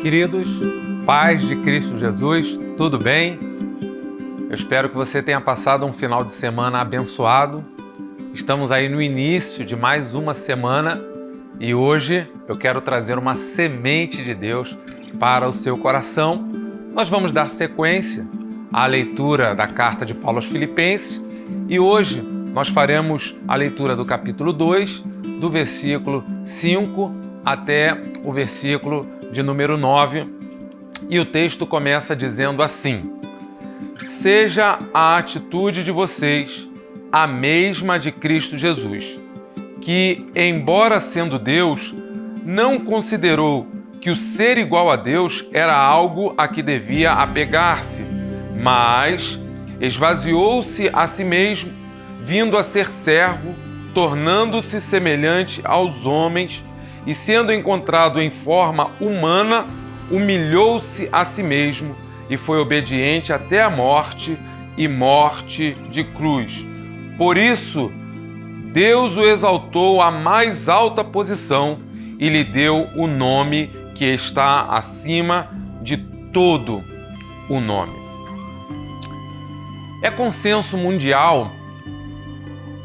Queridos, paz de Cristo Jesus, tudo bem? Eu espero que você tenha passado um final de semana abençoado. Estamos aí no início de mais uma semana e hoje eu quero trazer uma semente de Deus para o seu coração. Nós vamos dar sequência à leitura da carta de Paulo aos Filipenses e hoje nós faremos a leitura do capítulo 2, do versículo 5 até o versículo de número 9. E o texto começa dizendo assim: seja a atitude de vocês a mesma de Cristo Jesus, que, embora sendo Deus, não considerou que o ser igual a Deus era algo a que devia apegar-se, mas esvaziou-se a si mesmo, vindo a ser servo, tornando-se semelhante aos homens e, sendo encontrado em forma humana, humilhou-se a si mesmo e foi obediente até a morte e morte de cruz. Por isso, Deus o exaltou à mais alta posição e lhe deu o nome que está acima de todo o nome. É consenso mundial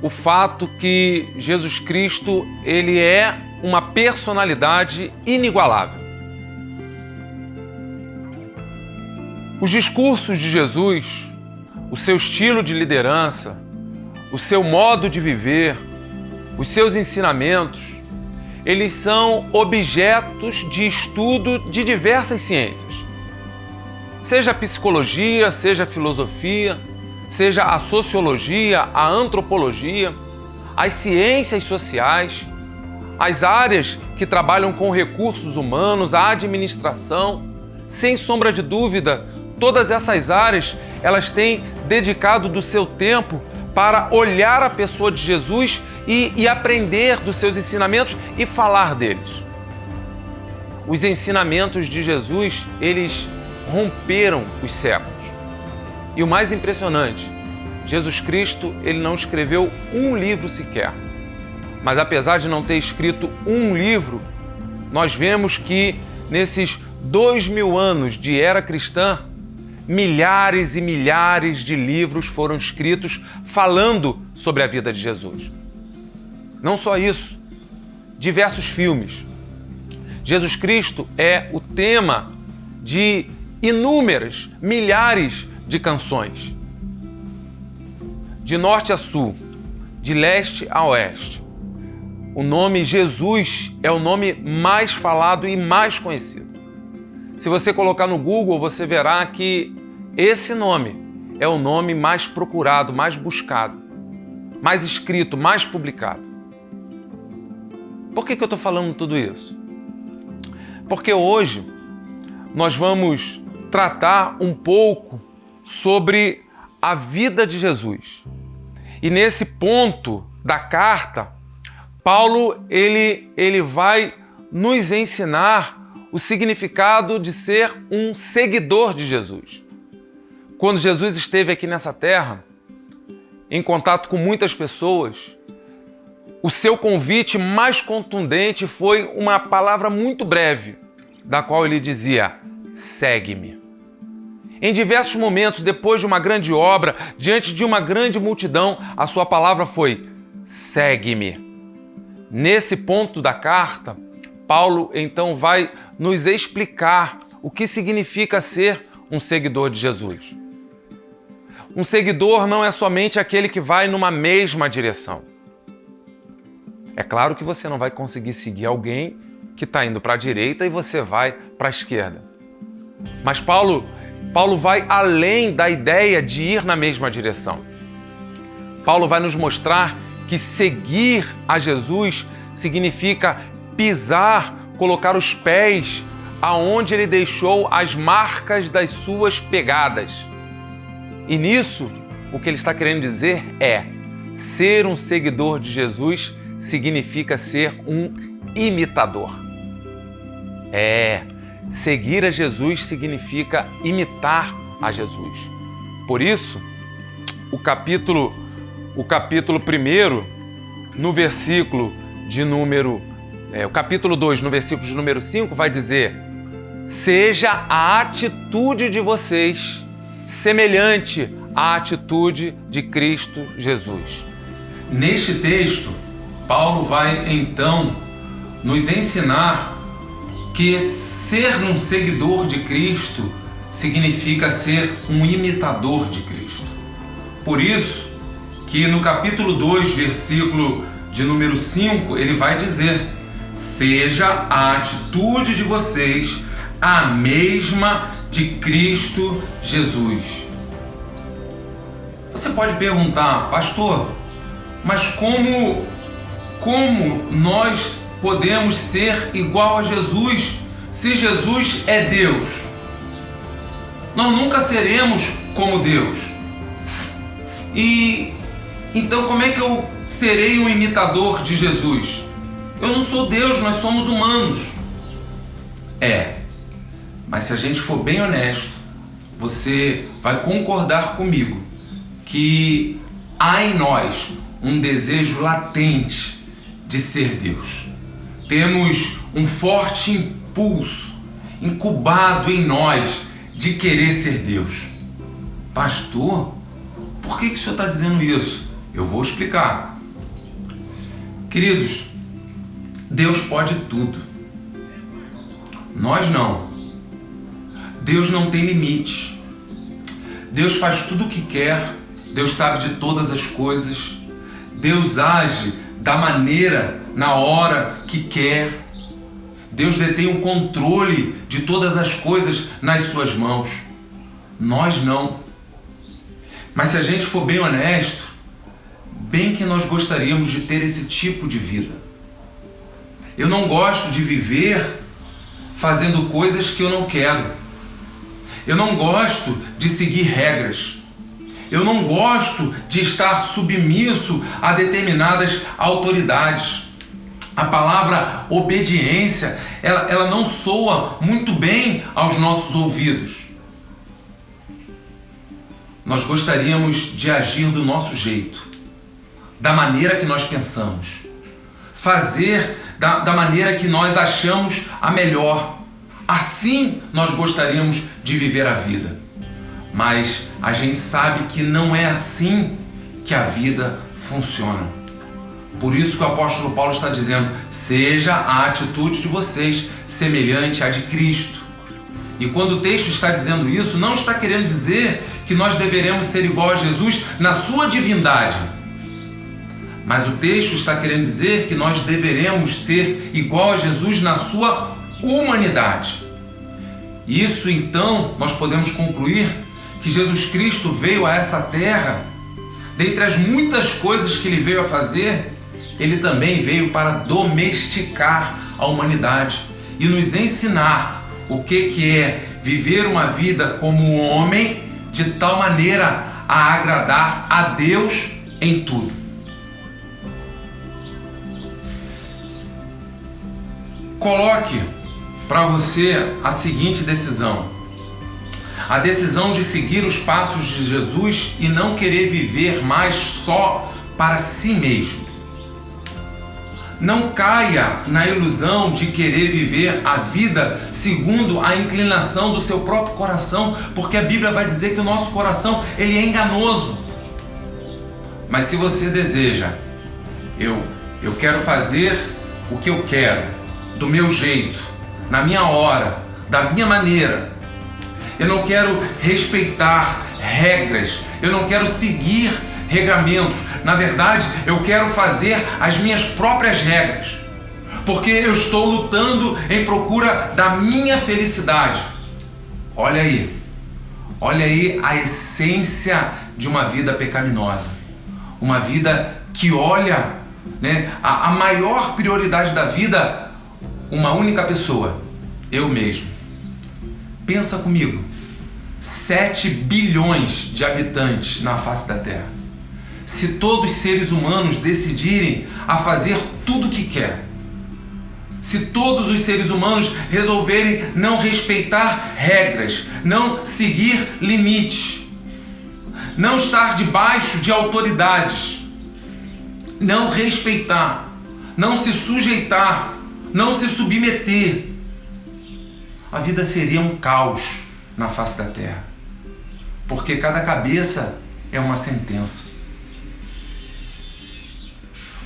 o fato que Jesus Cristo, ele é uma personalidade inigualável. Os discursos de Jesus, o seu estilo de liderança, o seu modo de viver, os seus ensinamentos, eles são objetos de estudo de diversas ciências. Seja a psicologia, seja a filosofia, seja a sociologia, a antropologia, as ciências sociais, as áreas que trabalham com recursos humanos, a administração, sem sombra de dúvida, todas essas áreas, elas têm dedicado do seu tempo para olhar a pessoa de Jesus e aprender dos seus ensinamentos e falar deles. Os ensinamentos de Jesus, eles romperam os séculos. E o mais impressionante, Jesus Cristo, ele não escreveu um livro sequer. Mas apesar de não ter escrito um livro, nós vemos que nesses 2000 anos de era cristã, milhares e milhares de livros foram escritos falando sobre a vida de Jesus. Não só isso, diversos filmes. Jesus Cristo é o tema de inúmeras, milhares de canções. De norte a sul, de leste a oeste. O nome Jesus é o nome mais falado e mais conhecido. Se você colocar no Google, você verá que esse nome é o nome mais procurado, mais buscado, mais escrito, mais publicado. Por que eu estou falando tudo isso? Porque hoje nós vamos tratar um pouco sobre a vida de Jesus. E nesse ponto da carta, Paulo ele vai nos ensinar o significado de ser um seguidor de Jesus. Quando Jesus esteve aqui nessa terra, em contato com muitas pessoas, o seu convite mais contundente foi uma palavra muito breve, da qual ele dizia: segue-me. Em diversos momentos, depois de uma grande obra, diante de uma grande multidão, a sua palavra foi: segue-me. Nesse ponto da carta, Paulo então vai nos explicar o que significa ser um seguidor de Jesus. Um seguidor não é somente aquele que vai numa mesma direção. É claro que você não vai conseguir seguir alguém que está indo para a direita e você vai para a esquerda. Mas Paulo vai além da ideia de ir na mesma direção. Paulo vai nos mostrar que seguir a Jesus significa pisar, colocar os pés aonde ele deixou as marcas das suas pegadas. E nisso, o que ele está querendo dizer é: ser um seguidor de Jesus significa ser um imitador. Seguir a Jesus significa imitar a Jesus. Por isso, o capítulo 1, no versículo de número... o capítulo 2, no versículo de número 5, vai dizer: seja a atitude de vocês semelhante à atitude de Cristo Jesus. Neste texto, Paulo vai então nos ensinar que ser um seguidor de Cristo significa ser um imitador de Cristo. Por isso que no capítulo 2, versículo de número 5, ele vai dizer: seja a atitude de vocês a mesma de Cristo Jesus. Você pode perguntar, pastor, mas como nós podemos ser igual a Jesus se Jesus é Deus? Nós nunca seremos como Deus. E então como é que eu serei um imitador de Jesus? Eu não sou Deus, nós somos humanos. Mas se a gente for bem honesto, você vai concordar comigo que há em nós um desejo latente de ser Deus. Temos um forte impulso incubado em nós de querer ser Deus. Pastor, por que o senhor está dizendo isso? Eu vou explicar. Queridos, Deus pode tudo. Nós não. Deus não tem limite. Deus faz tudo o que quer. Deus sabe de todas as coisas. Deus age da maneira, na hora que quer. Deus detém o controle de todas as coisas nas suas mãos. Nós não. Mas se a gente for bem honesto, bem que nós gostaríamos de ter esse tipo de vida. Eu não gosto de viver fazendo coisas que eu não quero. Eu não gosto de seguir regras. Eu não gosto de estar submisso a determinadas autoridades. A palavra obediência, ela não soa muito bem aos nossos ouvidos. Nós gostaríamos de agir do nosso jeito, da maneira que nós pensamos, fazer da maneira que nós achamos a melhor. Assim nós gostaríamos de viver a vida. Mas a gente sabe que não é assim que a vida funciona. Por isso que o apóstolo Paulo está dizendo: seja a atitude de vocês semelhante à de Cristo. E quando o texto está dizendo isso, não está querendo dizer que nós deveremos ser igual a Jesus na sua divindade. Mas o texto está querendo dizer que nós deveremos ser igual a Jesus na sua humanidade. Isso então nós podemos concluir que Jesus Cristo veio a essa terra, dentre as muitas coisas que ele veio a fazer, ele também veio para domesticar a humanidade e nos ensinar o que é viver uma vida como homem, de tal maneira a agradar a Deus em tudo. Coloque para você a seguinte decisão: a decisão de seguir os passos de Jesus e não querer viver mais só para si mesmo. Não caia na ilusão de querer viver a vida segundo a inclinação do seu próprio coração, porque a Bíblia vai dizer que o nosso coração ele é enganoso. Mas se você deseja, eu quero fazer o que eu quero, do meu jeito, na minha hora, da minha maneira. Eu não quero respeitar regras, eu não quero seguir regramentos. Na verdade, eu quero fazer as minhas próprias regras, porque eu estou lutando em procura da minha felicidade. Olha aí a essência de uma vida pecaminosa, uma vida que olha, a maior prioridade da vida, uma única pessoa, eu mesmo. Pensa comigo, 7 bilhões de habitantes na face da Terra. Se todos os seres humanos decidirem a fazer tudo o que quer, se todos os seres humanos resolverem não respeitar regras, não seguir limites, não estar debaixo de autoridades, não respeitar, não se sujeitar, não se submeter, a vida seria um caos na face da terra. Porque cada cabeça é uma sentença.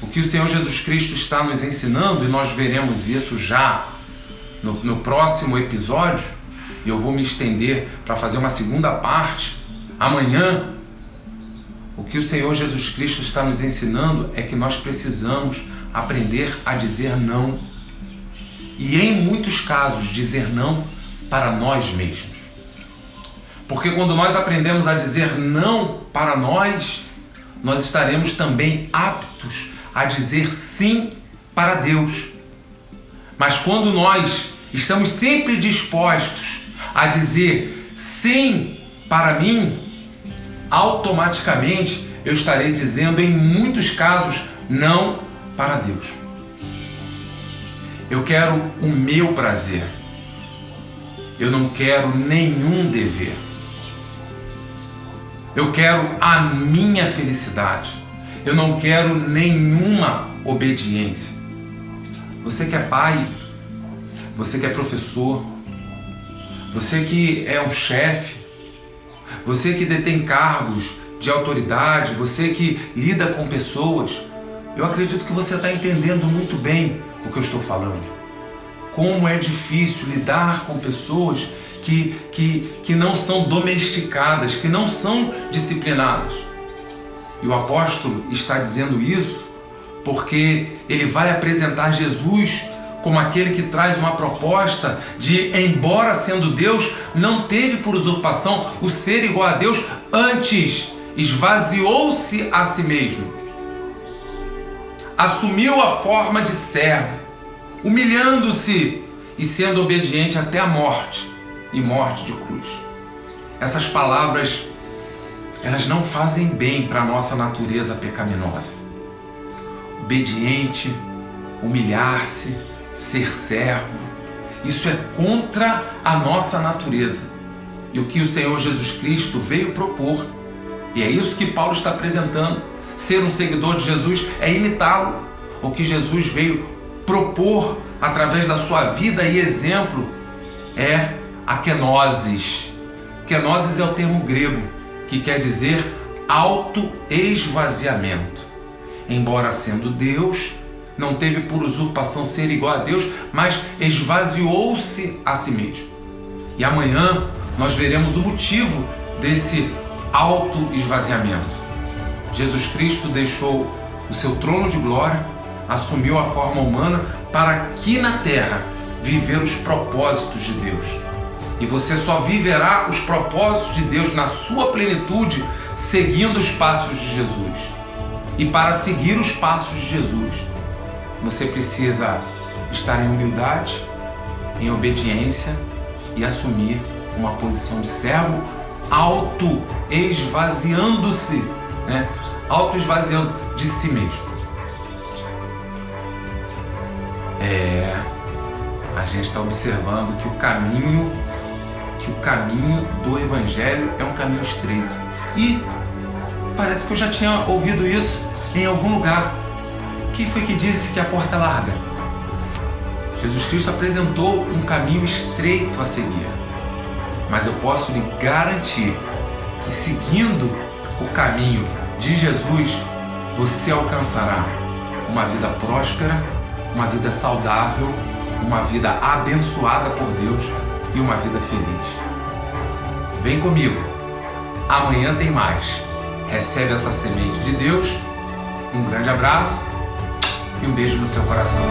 O que o Senhor Jesus Cristo está nos ensinando, e nós veremos isso já no próximo episódio, e eu vou me estender para fazer uma segunda parte amanhã. O que o Senhor Jesus Cristo está nos ensinando é que nós precisamos aprender a dizer não. E em muitos casos dizer não para nós mesmos. Porque quando nós aprendemos a dizer não para nós, nós estaremos também aptos a dizer sim para Deus. Mas quando nós estamos sempre dispostos a dizer sim para mim, automaticamente eu estarei dizendo em muitos casos não para Deus. Eu quero o meu prazer. Eu não quero nenhum dever. Eu quero a minha felicidade. Eu não quero nenhuma obediência. Você que é pai, você que é professor, você que é um chefe, você que detém cargos de autoridade, você que lida com pessoas, eu acredito que você está entendendo muito bem o que eu estou falando. Como é difícil lidar com pessoas que não são domesticadas, que não são disciplinadas. E o apóstolo está dizendo isso porque ele vai apresentar Jesus como aquele que traz uma proposta de, embora sendo Deus, não teve por usurpação o ser igual a Deus, antes esvaziou-se a si mesmo. Assumiu a forma de servo, humilhando-se e sendo obediente até a morte, e morte de cruz. Essas palavras, elas não fazem bem para a nossa natureza pecaminosa. Obediente, humilhar-se, ser servo, isso é contra a nossa natureza. E o que o Senhor Jesus Cristo veio propor, e é isso que Paulo está apresentando, ser um seguidor de Jesus é imitá-lo. O que Jesus veio propor através da sua vida e exemplo é a kenosis. Kenosis é o termo grego que quer dizer autoesvaziamento. Embora sendo Deus, não teve por usurpação ser igual a Deus, mas esvaziou-se a si mesmo. E amanhã nós veremos o motivo desse autoesvaziamento. Jesus Cristo deixou o seu trono de glória, assumiu a forma humana para aqui na terra viver os propósitos de Deus. E você só viverá os propósitos de Deus na sua plenitude seguindo os passos de Jesus. E para seguir os passos de Jesus, você precisa estar em humildade, em obediência e assumir uma posição de servo, auto-esvaziando-se, né? Auto-esvaziando de si mesmo. A gente está observando que o caminho do Evangelho é um caminho estreito. E parece que eu já tinha ouvido isso em algum lugar. Quem foi que disse que a porta é larga? Jesus Cristo apresentou um caminho estreito a seguir. Mas eu posso lhe garantir que seguindo o caminho de Jesus, você alcançará uma vida próspera, uma vida saudável, uma vida abençoada por Deus e uma vida feliz. Vem comigo, amanhã tem mais. Recebe essa semente de Deus, um grande abraço e um beijo no seu coração.